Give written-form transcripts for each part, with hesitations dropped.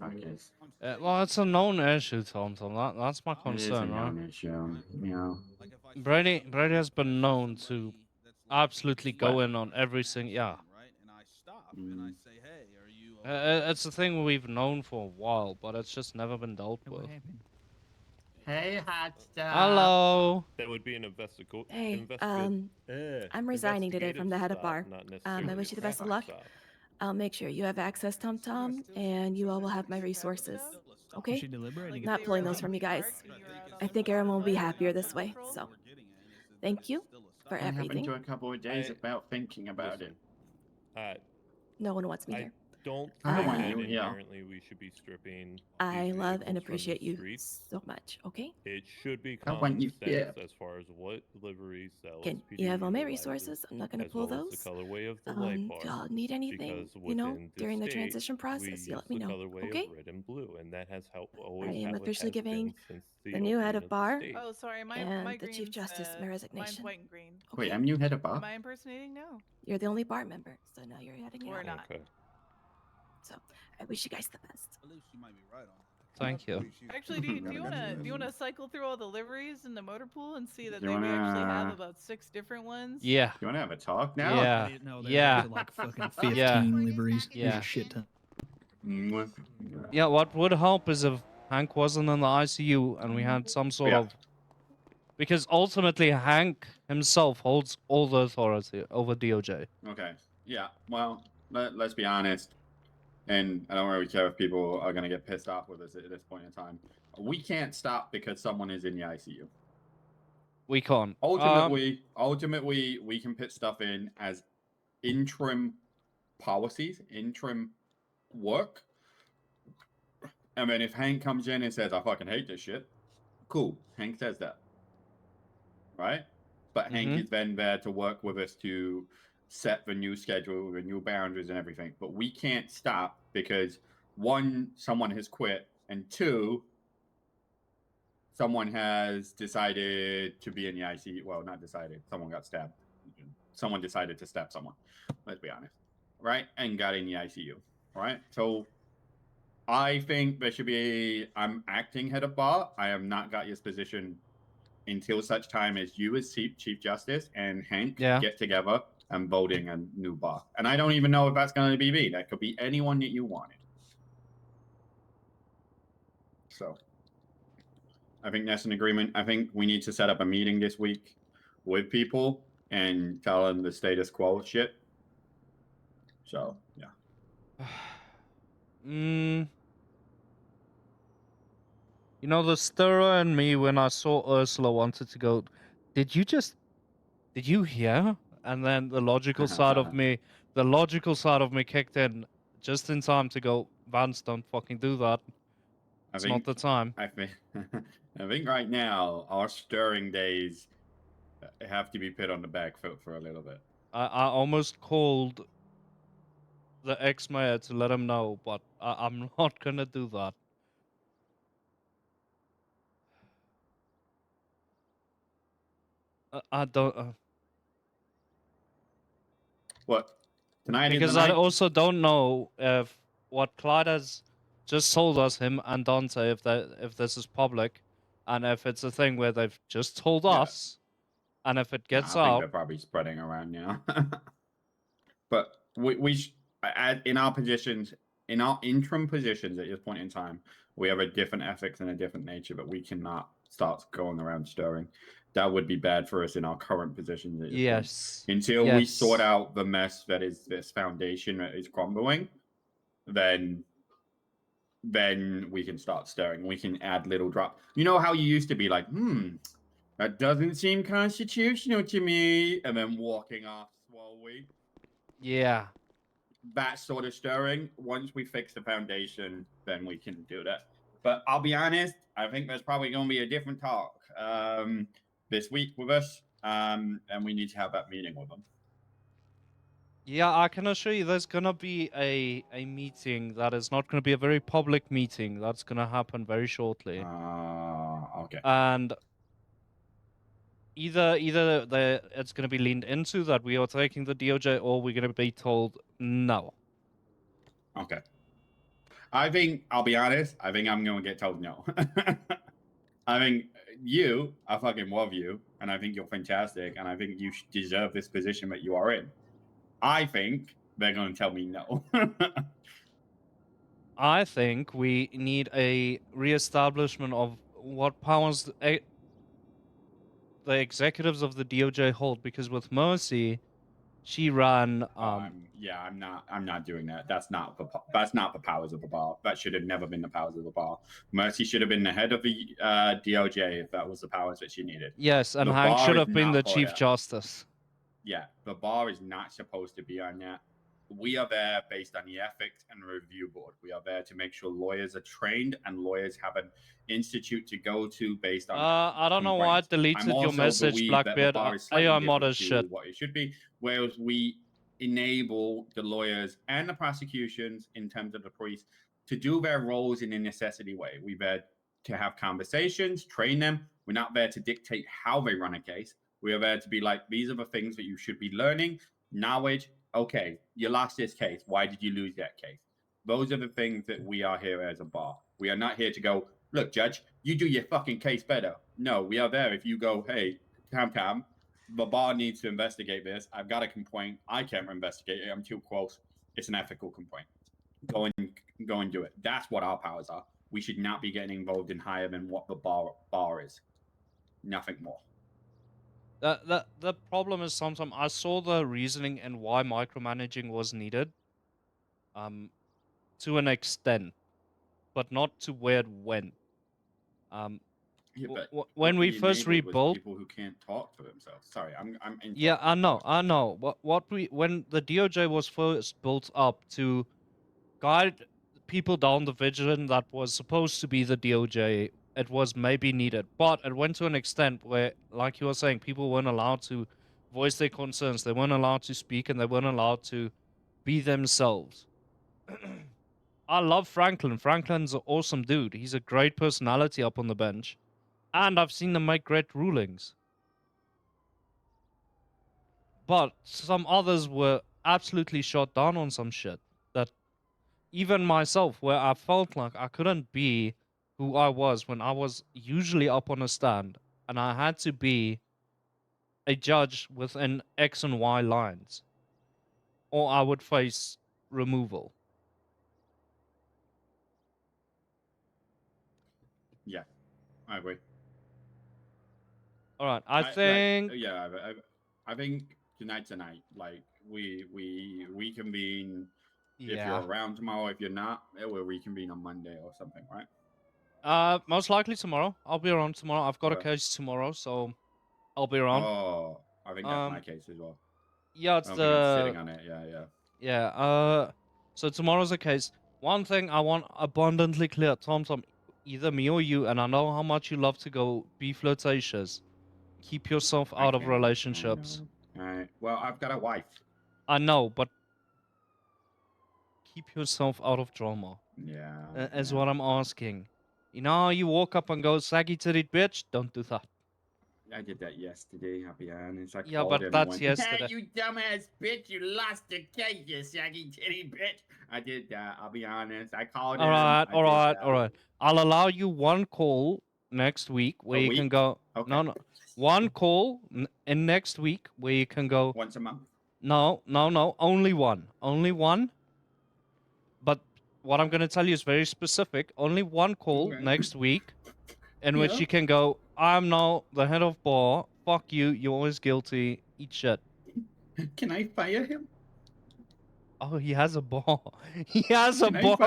I guess. Well, it's a known issue, Tomtom. That's my It is a concern, right? known issue, you know. Brady has been known to absolutely What? go in on every single. Yeah. Mm. It's a thing we've known for a while, but it's just never been dealt What with. happened? Hey, hot stuff. Hello. That would be an investigate. Hey, I'm resigning today from the head of bar. I wish you the best of luck. I'll make sure you have access, Tom, and you all will have my resources. Was Okay? she deliberating? Not pulling those from you guys. I think everyone will be happier this way, so thank you for What happened everything. to a couple of days about thinking about it? No one wants me I here. don't I don't think want that you here. inherently we should be stripping. I these love and vehicles from the appreciate you streets. so much, okay? It should be I want common you sense here. as far as what liveries that Can LSPD you have all my utilizes, resources? I'm not gonna as pull well as those. the colorway of the light bar. If y'all need anything, because you know, within during the state, transition we process, you use let me the know, colorway okay? of red and blue, and that has I always am how it officially has giving been since the new head opening of the bar state. Oh, sorry, my and the green's, Chief Justice my mine's resignation. white and green. Wait, Okay? I'm new head of bar? Am I impersonating? No. You're the only bar member, so now you're heading Or out. not. Okay. So I wish you guys the best. Thank you. Actually, do you wanna cycle through all the liveries in the motor pool and see that You we actually have wanna- about 6 different ones? Yeah. You want to have a talk now? Yeah. I didn't know there's Yeah. actually like fucking 15 Yeah. liveries. There's Yeah. a shit ton. Mwah. Yeah, what would help is if Hank wasn't in the ICU and we had some sort Yeah. of... Because ultimately Hank himself holds all the authority over DOJ. Okay. Yeah. Well, let's be honest. And I don't really care if people are going to get pissed off with us at this point in time. We can't stop because someone is in the ICU. We can't. Ultimately, we can put stuff in as interim policies, interim work. And then if Hank comes in and says, I fucking hate this shit, cool. Hank says that. Right? But Hank is then there to work with us to set the new schedule, the new boundaries and everything. But we can't stop because one, someone has quit, and two, someone has decided to be in the ICU. Well, not decided. Someone got stabbed. Someone decided to stab someone. Let's be honest. Right? And got in the ICU. Right? So I think there should be, I'm acting head of bar. I have not got his position until such time as you as Chief Justice and Hank get together and voting a new bar. And I don't even know if that's going to be me. That could be anyone that you wanted. So I think that's an agreement. I think we need to set up a meeting this week with people and tell them the status quo shit. So, yeah. You know, the stirrer in me when I saw Ursula wanted to go, did you hear? And then the logical side of me kicked in just in time to go, Vance, don't fucking do that. It's not the time. I think right now our stirring days have to be put on the back foot for a little bit. I almost called the ex-mayor to let him know, but I'm not gonna do that. I don't. What? Tonight because I also don't know if what Clyde has just told us, him and Dante, if this is public, and if it's a thing where they've just told us, and if it gets I think out, they're probably spreading around now. But we in our positions, in our interim positions at this point in time, we have a different ethics and a different nature, but we cannot start going around stirring. That would be bad for us in our current positions. Yes. Until we sort out the mess that is this foundation that is crumbling, then we can start stirring. We can add little drops. You know how you used to be like, that doesn't seem constitutional to me, and then walking off slowly. Yeah. That sort of stirring. Once we fix the foundation, then we can do that. But I'll be honest, I think there's probably going to be a different talk this week with us, and we need to have that meeting with them. Yeah, I can assure you there's going to be a meeting that is not going to be a very public meeting. That's going to happen very shortly. Okay. And either it's going to be leaned into that we are taking the DOJ, or we're going to be told no. Okay. I think I'll be honest. I think I'm gonna get told no. I think I fucking love you, and I think you're fantastic, and I think you deserve this position that you are in. I think they're gonna tell me no. I think we need a reestablishment of what powers the executives of the DOJ hold, because with Mercy, she ran. I'm not doing that. That's not the powers of the bar. That should have never been the powers of the bar. Mercy should have been the head of the DOJ if that was the powers that she needed. Yes, and The Hank bar should is have been not the for Chief that. Justice. Yeah, the bar is not supposed to be on that. We are there based on the ethics and review board. We are there to make sure lawyers are trained and lawyers have an institute to go to based on. I don't know why I deleted your message, Blackbeard. AI mod as shit. What it should be, whereas we enable the lawyers and the prosecutions in terms of the police to do their roles in a necessity way. We're there to have conversations, train them. We're not there to dictate how they run a case. We are there to be like, these are the things that you should be learning. Knowledge. Okay, you lost this case. Why did you lose that case? Those are the things that we are here as a bar. We are not here to go, look, Judge, you do your fucking case better. No, we are there if you go, hey, Tomtom, the bar needs to investigate this. I've got a complaint. I can't investigate it. I'm too close. It's an ethical complaint. Go and do it. That's what our powers are. We should not be getting involved in higher than what the bar is. Nothing more. The problem is sometimes I saw the reasoning and why micromanaging was needed, to an extent, but not to where it went. Yeah, when we first rebuilt, people who can't talk for themselves. Sorry, I'm. Yeah, I know. When the DOJ was first built up to guide people down the vision that was supposed to be the DOJ, it was maybe needed, but it went to an extent where, like you were saying, people weren't allowed to voice their concerns, they weren't allowed to speak, and they weren't allowed to be themselves. I love Franklin. Franklin's an awesome dude. He's a great personality up on the bench, and I've seen him make great rulings. But some others were absolutely shot down on some shit that even myself, where I felt like I couldn't be who I was when I was usually up on a stand and I had to be a judge within X and Y lines, or I would face removal. Yeah, I agree. All right, I think. I think tonight, like we convene. Yeah. If you're around tomorrow, if you're not, we'll reconvene on Monday or something, right? Most likely tomorrow. I'll be around tomorrow. I've got a case tomorrow, so I'll be around. Oh, I think that's my case as well. Yeah, it's sitting on it. Yeah. So tomorrow's a case. One thing I want abundantly clear, Tomtom, either me or you, and I know how much you love to go be flirtatious. Keep yourself out of relationships. All right. Well, I've got a wife. I know, but keep yourself out of drama. Yeah. Is what I'm asking. You know how you walk up and go, saggy titted bitch? Don't do that. I did that yesterday, I'll be honest. Yeah, but that's yesterday. Hey, you dumbass bitch, you lost the case, you saggy titty bitch. I did that, I'll be honest. I called him. All right. I'll allow you one call next week where you can go. Okay. No. One call in next week where you can go. Once a month? No. Only one. Only one. But what I'm going to tell you is very specific. Only one call next week in which you can go, I'm now the head of bar. Fuck you. You're always guilty. Eat shit. Can I fire him? Oh, he has a bar. He has a bar.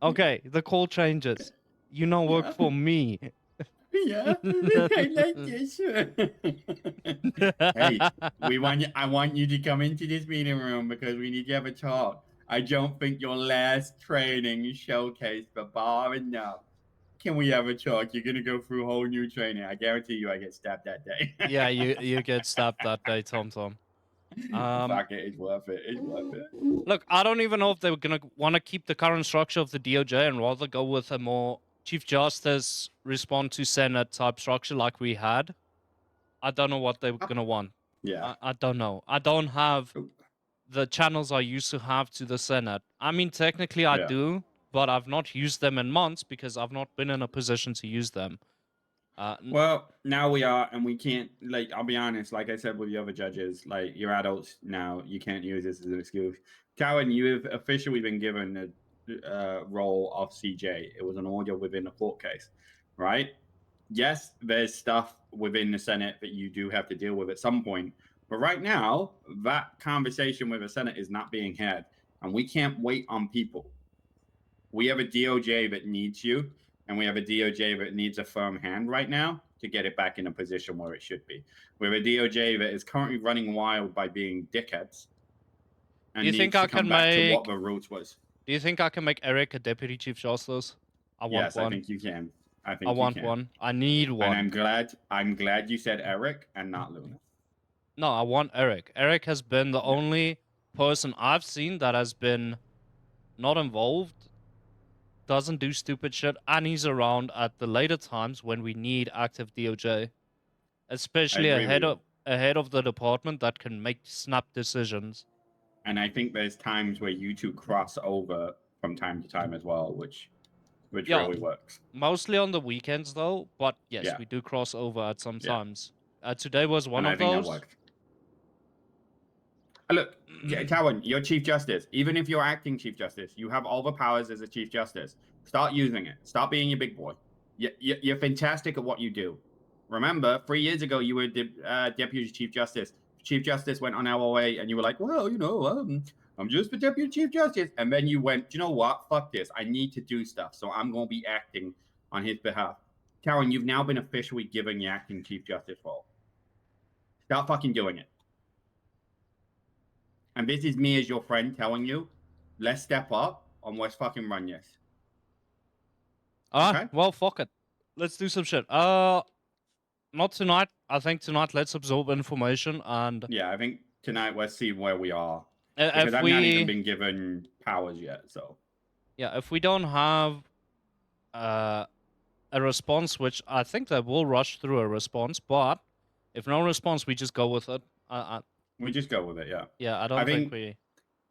Okay, the call changes. You now work for me. Yeah, I like this. Hey, I want you to come into this meeting room because we need to have a talk. I don't think your last training showcased the bar enough. Can we have a talk? You're gonna go through whole new training. I guarantee you, I get stabbed that day. Yeah, you get stabbed that day, Tomtom. Fuck it, it's worth it. It's worth it. Look, I don't even know if they were gonna want to keep the current structure of the DOJ and rather go with a more Chief Justice respond to Senate type structure like we had. I don't know what they were gonna want. Yeah, I don't know. I don't have the channels I used to have to the Senate. I mean, technically I Yeah. do, but I've not used them in months because I've not been in a position to use them. Well, now we are, and we can't. Like, I'll be honest. Like I said with the other judges, like you're adults now. You can't use this as an excuse. Cowan, you have officially been given a role of CJ. It was an order within the court case, right? Yes, there's stuff within the Senate that you do have to deal with at some point. But right now, that conversation with the Senate is not being had, and we can't wait on people. We have a DOJ that needs you, and we have a DOJ that needs a firm hand right now to get it back in a position where it should be. We have a DOJ that is currently running wild by being dickheads, and Do you needs think to I come can back to what make? the roots was. Do you think I can make Eric a deputy chief justice? I want Yes, one. I think you can. I think I you want can. one. I need one. And I'm glad you said Eric and not Luna. No, I want Eric. Eric has been the only person I've seen that has been not involved, doesn't do stupid shit, and he's around at the later times when we need active DOJ, especially agree with ahead of the department that can make snap decisions. And I think there's times where you two cross over from time to time as well, which Yeah. really works. Mostly on the weekends though, but yes, Yeah. we do cross over at some Yeah. times. Today was one And of I think those. that worked. Look, Cowan, you're Chief Justice. Even if you're acting Chief Justice, you have all the powers as a Chief Justice. Start using it. Stop being your big boy. You're fantastic at what you do. Remember, 3 years ago, you were Deputy Chief Justice. Chief Justice went on LOA, and you were like, well, I'm just the Deputy Chief Justice. And then you went, you know what? Fuck this. I need to do stuff, so I'm going to be acting on his behalf. Cowan, you've now been officially given the acting Chief Justice role. Start fucking doing it. And this is me as your friend telling you, let's step up and let's fucking run this. Ah, Okay. well, fuck it. Let's do some shit. Not tonight. I think tonight let's absorb information and Yeah, I think tonight let's see where we are. if Because I've we not even been given powers yet, so. yeah, if we don't have a response, which I think they will rush through a response, but if no response, we just go with it. We just go with it, yeah. Yeah, I don't think we.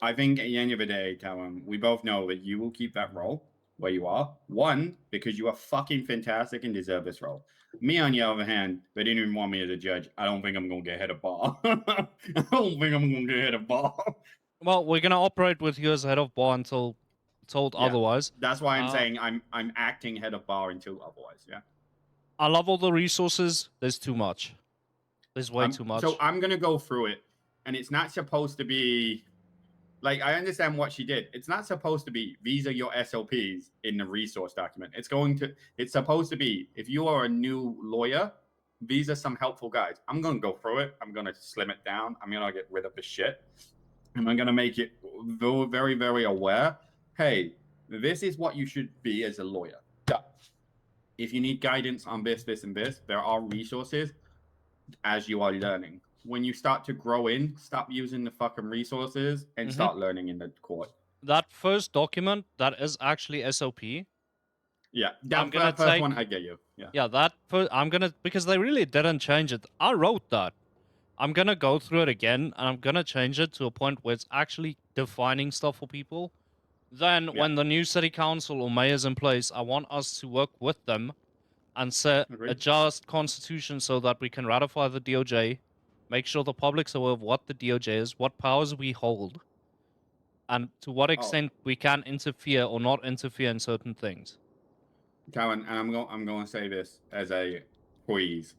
I think at the end of the day, Callum, we both know that you will keep that role where you are. One, because you are fucking fantastic and deserve this role. Me, on the other hand, they didn't even want me as a judge. I don't think I'm going to get head of bar. I don't think I'm going to get head of bar. Well, we're gonna operate with you as head of bar until told otherwise. That's why I'm saying I'm acting head of bar until otherwise, yeah. I love all the resources. There's too much. There's way too much. So I'm going to go through it, and it's not supposed to be... Like, I understand what she did. It's not supposed to be, these are your SOPs in the resource document. It's supposed to be, if you are a new lawyer, these are some helpful guides. I'm going to go through it. I'm going to slim it down. I'm going to get rid of the shit. And I'm going to make it very, very aware. Hey, this is what you should be as a lawyer. If you need guidance on this, this, and this, there are resources as you are learning. When you start to grow in, stop using the fucking resources and start learning in the court. That first document, that is actually SOP. Yeah, that first one, I get you. Yeah, I'm gonna, because they really didn't change it. I wrote that. I'm gonna go through it again, and I'm gonna change it to a point where it's actually defining stuff for people. Then, when the new city council or mayor's in place, I want us to work with them and set a just constitution so that we can ratify the DOJ, make sure the public's aware of what the DOJ is, what powers we hold, and to what extent we can interfere or not interfere in certain things. Cowan, and I'm going to say this as a please.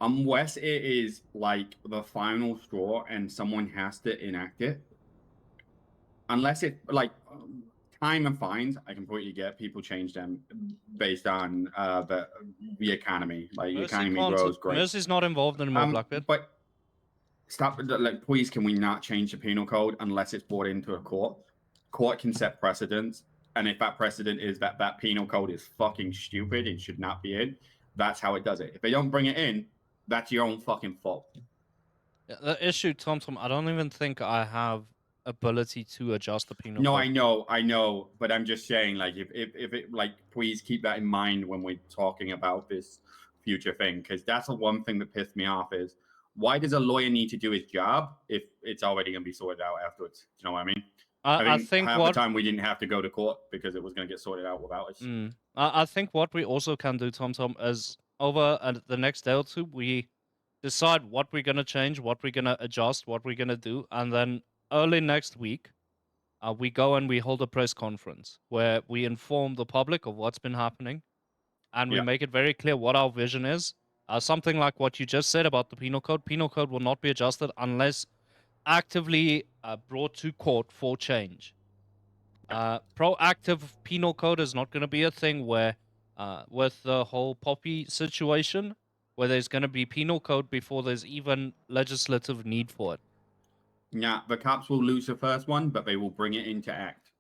Unless it is like the final straw and someone has to enact it, unless it like time and fines, I completely get people change them based on the economy. Like the economy grows, great. Mercy's not involved anymore, Blackbeard. But stop. Like, please, can we not change the penal code unless it's brought into a court? Court can set precedents, and if that precedent is that penal code is fucking stupid and should not be in, that's how it does it. If they don't bring it in, that's your own fucking fault. The issue, Tomtom, I don't even think I have ability to adjust the penal No, code. I know, but I'm just saying, like, if it, like, please keep that in mind when we're talking about this future thing, because that's the one thing that pissed me off is Why does a lawyer need to do his job if it's already going to be sorted out afterwards? Do you know what I mean? I think half the time we didn't have to go to court because it was going to get sorted out without us. I think what we also can do, Tomtom, is over the next day or two, we decide what we're going to change, what we're going to adjust, what we're going to do, and then early next week, we go and we hold a press conference where we inform the public of what's been happening, and we make it very clear what our vision is. Something like what you just said about the penal code. Penal code will not be adjusted unless actively brought to court for change. Proactive penal code is not going to be a thing where, with the whole Poppy situation, where there's going to be penal code before there's even legislative need for it. Yeah, the cops will lose the first one, but they will bring it into act.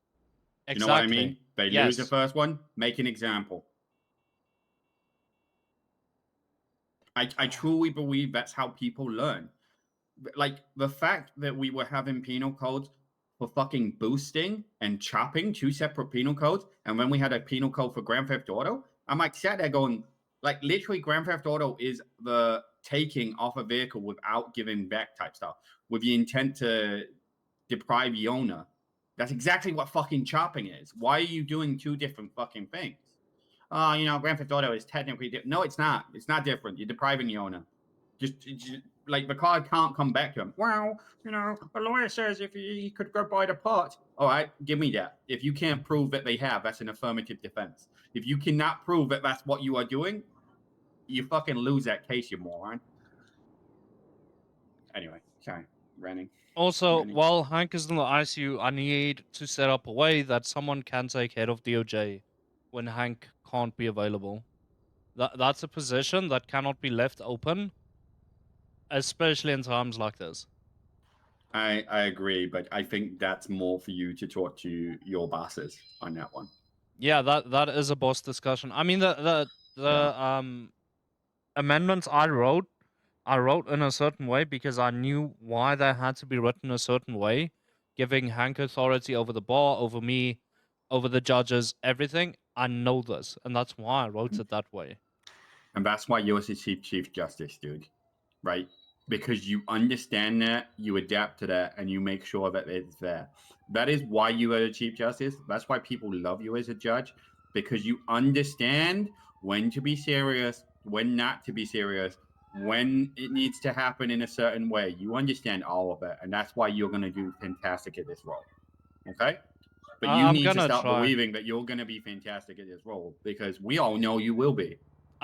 Exactly. You know what I mean? They lose the first one, make an example. I truly believe that's how people learn. Like, the fact that we were having penal codes for fucking boosting and chopping, 2 separate penal codes, and when we had a penal code for Grand Theft Auto, I'm like sat there going, like, literally Grand Theft Auto is the taking off a vehicle without giving back type stuff, with the intent to deprive the owner. That's exactly what fucking chopping is. Why are you doing 2 different fucking things? You know, Grand Theft Auto is technically no, it's not. It's not different. You're depriving the owner. Just like the car can't come back to him. Well, you know, a lawyer says if he could go buy the parts. All right, give me that. If you can't prove that they have, that's an affirmative defense. If you cannot prove that that's what you are doing, you fucking lose that case, you moron. Anyway, sorry, ranting. Also, while Hank is in the ICU, I need to set up a way that someone can take head of DOJ when Hank can't be available. That's a position that cannot be left open, especially in times like this. I agree, but I think that's more for you to talk to your bosses on that one. Yeah, that is a boss discussion. I mean, the amendments I wrote in a certain way because I knew why they had to be written a certain way, giving Hank authority over the bar, over me, over the judges, everything. I know this, and that's why I wrote it that way. And that's why you're the Chief Justice, dude. Right? Because you understand that, you adapt to that, and you make sure that it's there. That is why you are the Chief Justice. That's why people love you as a judge, because you understand when to be serious, when not to be serious, when it needs to happen in a certain way. You understand all of it, and that's why you're going to do fantastic at this role. Okay? But you need to stop believing that you're going to be fantastic at this role, because we all know you will be.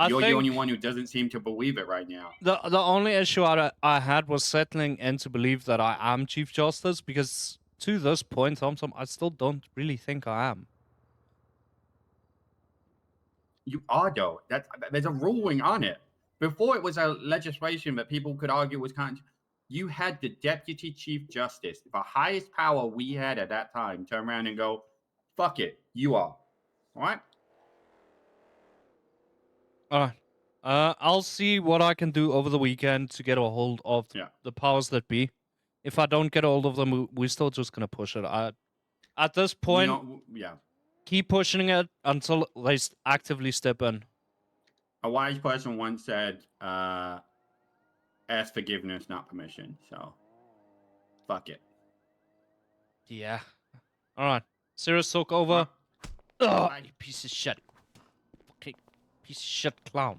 You're the only one who doesn't seem to believe it right now. The only issue I had was settling in to believe that I am Chief Justice, because to this point, Tomtom, I still don't really think I am. You are, though. There's a ruling on it. Before it was a legislation that people could argue was kind of, you had the Deputy Chief Justice, the highest power we had at that time, turn around and go, fuck it, you are. All right? All right. I'll see what I can do over the weekend to get a hold of the powers that be. If I don't get a hold of them, we're still just going to push it. At this point, keep pushing it until they actively step in. A wise person once said, ask forgiveness, not permission. So, fuck it. Yeah. All right. Serious talk over. Ugh, you piece of shit. Okay. Piece of shit clown.